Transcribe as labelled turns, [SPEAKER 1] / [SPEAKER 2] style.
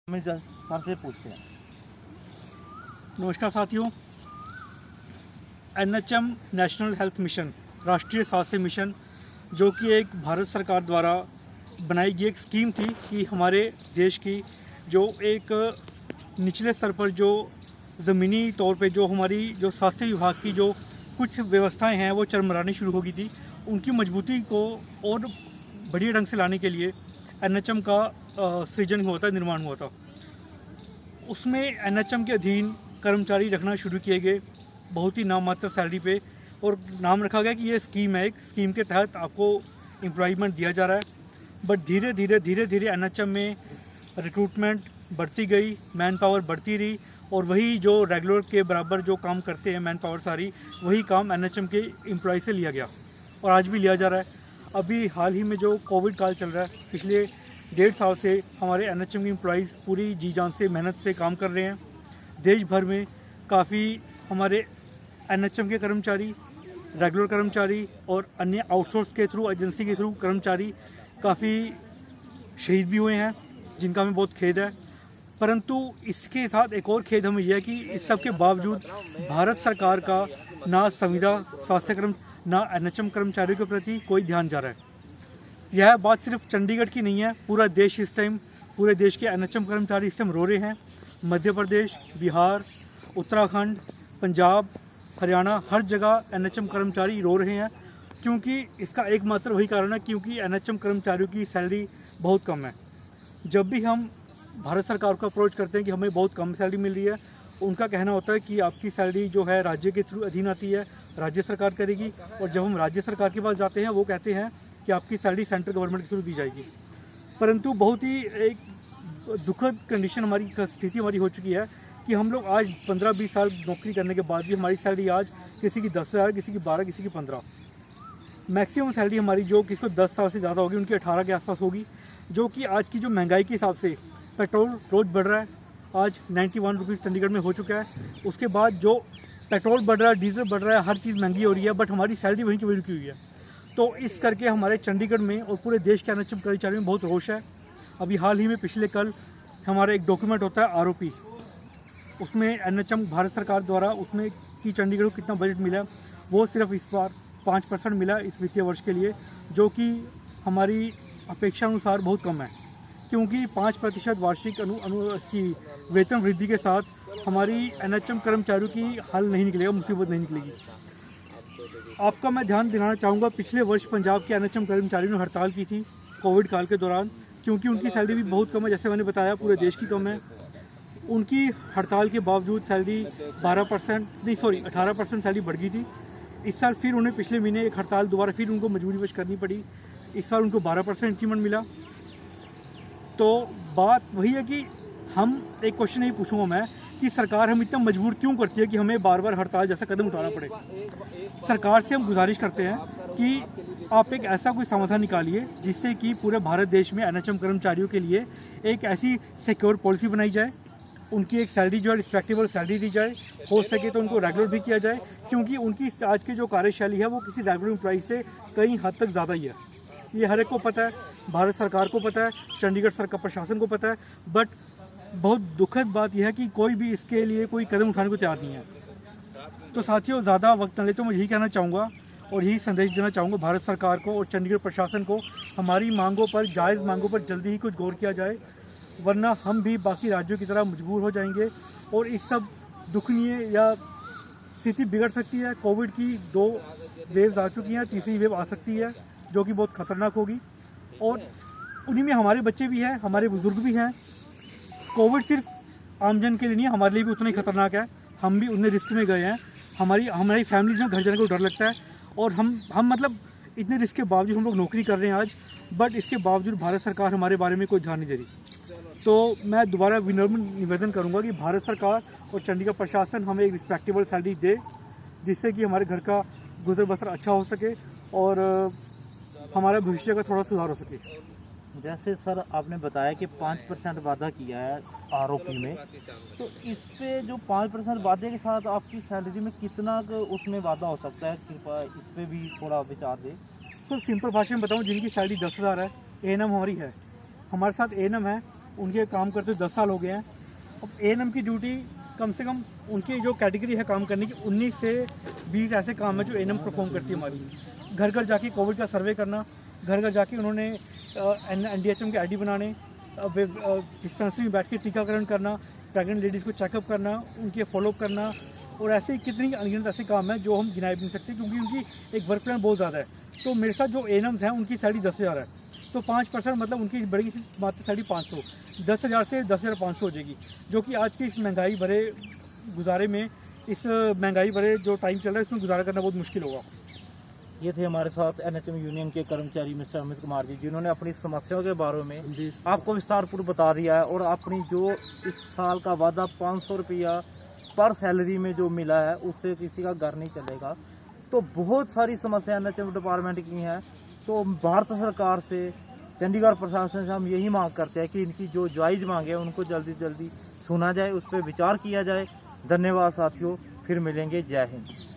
[SPEAKER 1] हमें सर से पूछते हैं।
[SPEAKER 2] नमस्कार साथियों, एनएचएम नेशनल हेल्थ मिशन, राष्ट्रीय स्वास्थ्य मिशन, जो कि एक भारत सरकार द्वारा बनाई गई एक स्कीम थी कि हमारे देश की जो एक निचले स्तर पर जो ज़मीनी तौर पे जो हमारी जो स्वास्थ्य विभाग की जो कुछ व्यवस्थाएं हैं वो चरमरानी शुरू हो गई थी। उनकी मजबूती को और बढ़िया ढंग से लाने के लिए एनएचएम का सृजन हुआ था, निर्माण हुआ था। उसमें एनएचएम के अधीन कर्मचारी रखना शुरू किए गए बहुत ही नाममात्र सैलरी पे, और नाम रखा गया कि ये स्कीम है, एक स्कीम के तहत आपको एम्प्लॉयमेंट दिया जा रहा है। बट धीरे धीरे एनएचएम में रिक्रूटमेंट बढ़ती गई, मैन पावर बढ़ती रही, और वही जो रेगुलर के बराबर जो काम करते हैं मैन पावर सारी, वही काम एनएचएम के एम्प्लॉय से लिया गया और आज भी लिया जा रहा है। अभी हाल ही में जो कोविड काल चल रहा है, पिछले 1.5 साल से हमारे एनएचएम के एम्प्लॉइज़ पूरी जी जान से मेहनत से काम कर रहे हैं। देश भर में काफ़ी हमारे एनएचएम के कर्मचारी, रेगुलर कर्मचारी और अन्य आउटसोर्स के थ्रू, एजेंसी के थ्रू कर्मचारी काफ़ी शहीद भी हुए हैं, जिनका हमें बहुत खेद है। परंतु इसके साथ एक और खेद हमें यह है कि इस सब के बावजूद भारत सरकार का ना संविदा स्वास्थ्य ना एनएचएम कर्मचारियों के प्रति कोई ध्यान जा रहा है। यह बात सिर्फ चंडीगढ़ की नहीं है, पूरा देश इस टाइम, पूरे देश के एनएचएम कर्मचारी इस टाइम रो रहे हैं। मध्य प्रदेश, बिहार, उत्तराखंड, पंजाब, हरियाणा, हर जगह एनएचएम कर्मचारी रो रहे हैं, क्योंकि इसका एकमात्र वही कारण है क्योंकि एनएचएम कर्मचारियों की सैलरी बहुत कम है। जब भी हम भारत सरकार को अप्रोच करते हैं कि हमें बहुत कम सैलरी मिल रही है, उनका कहना होता है कि आपकी सैलरी जो है राज्य के थ्रू अधीन आती है, राज्य सरकार करेगी। और जब हम राज्य सरकार के पास जाते हैं, वो कहते हैं कि आपकी सैलरी सेंट्रल गवर्नमेंट के थ्रू दी जाएगी। परंतु बहुत ही एक दुखद कंडीशन हमारी स्थिति हमारी हो चुकी है कि हम लोग आज 15-20 साल नौकरी करने के बाद भी हमारी सैलरी आज किसी की 10,000, किसी की 12, किसी की 15। मैक्सिमम सैलरी हमारी जो किसी को 10 साल से ज़्यादा होगी, उनकी 18 के आसपास होगी। जो कि आज की जो महंगाई के हिसाब से पेट्रोल रोज़ बढ़ रहा है, आज 91 रुपीज़ चंडीगढ़ में हो चुका है। उसके बाद जो पेट्रोल बढ़ रहा है, डीजल बढ़ रहा है, हर चीज़ महंगी हो रही है, बट हमारी सैलरी वहीं की वहीं रुकी हुई है। तो इस करके हमारे चंडीगढ़ में और पूरे देश के एनएचएम कर्मचारियों में बहुत रोष है। अभी हाल ही में पिछले कल हमारा एक डॉक्यूमेंट होता है आरओपी, उसमें एनएचएम भारत सरकार द्वारा उसमें कि चंडीगढ़ को कितना बजट मिला, वो सिर्फ इस बार 5% मिला इस वित्तीय वर्ष के लिए, जो कि हमारी अपेक्षा अनुसार बहुत कम है, क्योंकि 5% वार्षिक की वेतन वृद्धि के साथ हमारी एनएचएम कर्मचारियों की हल नहीं निकलेगा, मुसीबत नहीं निकलेगी। आपका मैं ध्यान दिलाना चाहूँगा, पिछले वर्ष पंजाब के एनएचएम कर्मचारियों ने हड़ताल की थी कोविड काल के दौरान, क्योंकि उनकी सैलरी भी बहुत कम है, जैसे मैंने बताया पूरे देश की कम है। उनकी हड़ताल के बावजूद सैलरी 18% सैलरी बढ़ गई थी। इस साल फिर उन्हें पिछले महीने एक हड़ताल दोबारा फिर उनको मजबूरीवश करनी पड़ी। इस साल उनको 12% इंक्रीमेंट मिला। तो बात वही है कि हम एक क्वेश्चन नहीं पूछूंगा मैं कि सरकार हम इतना मजबूर क्यों करती है कि हमें बार बार हड़ताल जैसा कदम उठाना पड़े। सरकार से हम गुजारिश करते हैं कि आप एक ऐसा कोई समाधान निकालिए जिससे कि पूरे भारत देश में एनएचएम कर्मचारियों के लिए एक ऐसी सिक्योर पॉलिसी बनाई जाए, उनकी एक सैलरी जो है रिस्पेक्टेबल सैलरी दी जाए, हो सके तो उनको रेगुलर भी किया जाए, क्योंकि उनकी आज की जो कार्यशैली है वो किसी रेगुलर एम्प्लॉई से कई हद तक ज़्यादा ही है। ये हर एक को पता है, भारत सरकार को पता है, चंडीगढ़ सरकार प्रशासन को पता है, बट बहुत दुखद बात यह है कि कोई भी इसके लिए कोई कदम उठाने को तैयार नहीं है। तो साथियों, ज़्यादा वक्त न ले तो मैं यही कहना चाहूँगा और यही संदेश देना चाहूँगा भारत सरकार को और चंडीगढ़ प्रशासन को, हमारी मांगों पर, जायज़ मांगों पर जल्दी ही कुछ गौर किया जाए, वरना हम भी बाकी राज्यों की तरह मजबूर हो जाएंगे और इस सब दुखनीय या स्थिति बिगड़ सकती है। कोविड की 2 वेव्स आ चुकी हैं, तीसरी वेव आ सकती है जो कि बहुत ख़तरनाक होगी, और उन्हीं में हमारे बच्चे भी हैं, हमारे बुज़ुर्ग भी हैं। कोविड सिर्फ आमजन के लिए नहीं, हमारे लिए भी उतना ही खतरनाक है। हम भी उतने रिस्क में गए हैं, हमारी फैमिलीज में घर जाने को डर लगता है, और हम मतलब इतने रिस्क के बावजूद हम लोग नौकरी कर रहे हैं आज, बट इसके बावजूद भारत सरकार हमारे बारे में कोई ध्यान नहीं दे रही। तो मैं दोबारा विनम्र निवेदन करूंगा कि भारत सरकार और चंडीगढ़ प्रशासन हमें एक रिस्पेक्टेबल सैलरी दे, जिससे कि हमारे घर का गुजर बसर अच्छा हो सके और हमारा भविष्य का थोड़ा सुधार हो सके।
[SPEAKER 1] जैसे सर आपने बताया कि 5% वादा किया है आरओपी में, तो इस पे जो 5% वादे के साथ आपकी सैलरी में कितना उसमें वादा हो सकता है, कृपया इस पे भी थोड़ा विचार दें।
[SPEAKER 2] सर सिंपल भाषा में बताऊं, जिनकी सैलरी 10,000 है, एएनएम हमारी है, हमारे साथ एएनएम है, उनके काम करते 10 साल हो गए हैं। अब एएनएम की ड्यूटी कम से कम उनकी जो कैटेगरी है काम करने की 19 से 20 ऐसे काम है जो एएनएम परफॉर्म करती है हमारी। घर घर जाके कोविड का सर्वे करना, घर घर जाके उन्होंने एनडीएचएम के आईडी बनाने, डिस्पेंसरी में बैठ के टीकाकरण करना, प्रेग्नेंट लेडीज़ को चेकअप करना, उनके फॉलोअप करना, और ऐसे कितनी अनगिनत ऐसे काम हैं जो हम गिनाए भी नहीं सकते क्योंकि उनकी एक वर्क प्लान बहुत ज़्यादा है। तो मेरे साथ जो एएनएम्स हैं उनकी सैलरी 10,000 है, तो 5% मतलब उनकी बढ़ेगी मात्र सैलरी 500, 10,000 से 10,500 हो जाएगी, जो कि आज की इस महंगाई भरे गुजारे में, इस महंगाई भरे जो टाइम चल रहा है इसमें गुजारा करना बहुत मुश्किल होगा।
[SPEAKER 1] ये थे हमारे साथ एनएचएम यूनियन के कर्मचारी मिस्टर अमित कुमार जी, जिन्होंने अपनी समस्याओं के बारे में आपको विस्तारपूर्वक बता दिया है और अपनी जो इस साल का वादा 500 रुपया पर सैलरी में जो मिला है उससे किसी का घर नहीं चलेगा। तो बहुत सारी समस्या एनएचएम डिपार्टमेंट की हैं। तो भारत सरकार से, चंडीगढ़ प्रशासन से हम यही मांग करते हैं कि इनकी जो जायज़ मांगे हैं उनको जल्दी से जल्दी सुना जाए, उस पर विचार किया जाए। धन्यवाद साथियों, फिर मिलेंगे। जय हिंद।